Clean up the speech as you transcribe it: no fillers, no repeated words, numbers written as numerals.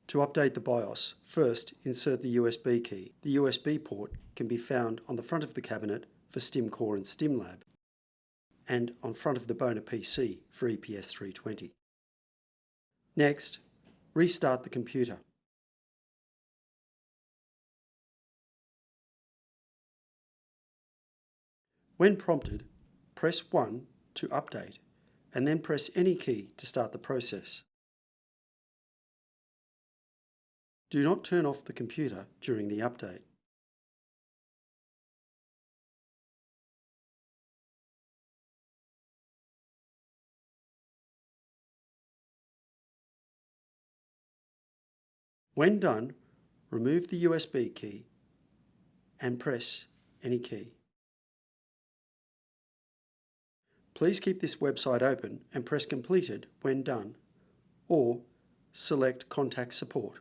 To update the BIOS, first insert the USB key. The USB port can be found on the front of the cabinet for StimCor and StimLab, and on front of the Boner PC for EPS320. Next, restart the computer. When prompted, press 1 to update, and then press any key to start the process. Do not turn off the computer during the update. When done, remove the USB key and press any key. Please keep this website open and press completed when done, or select Contact Support.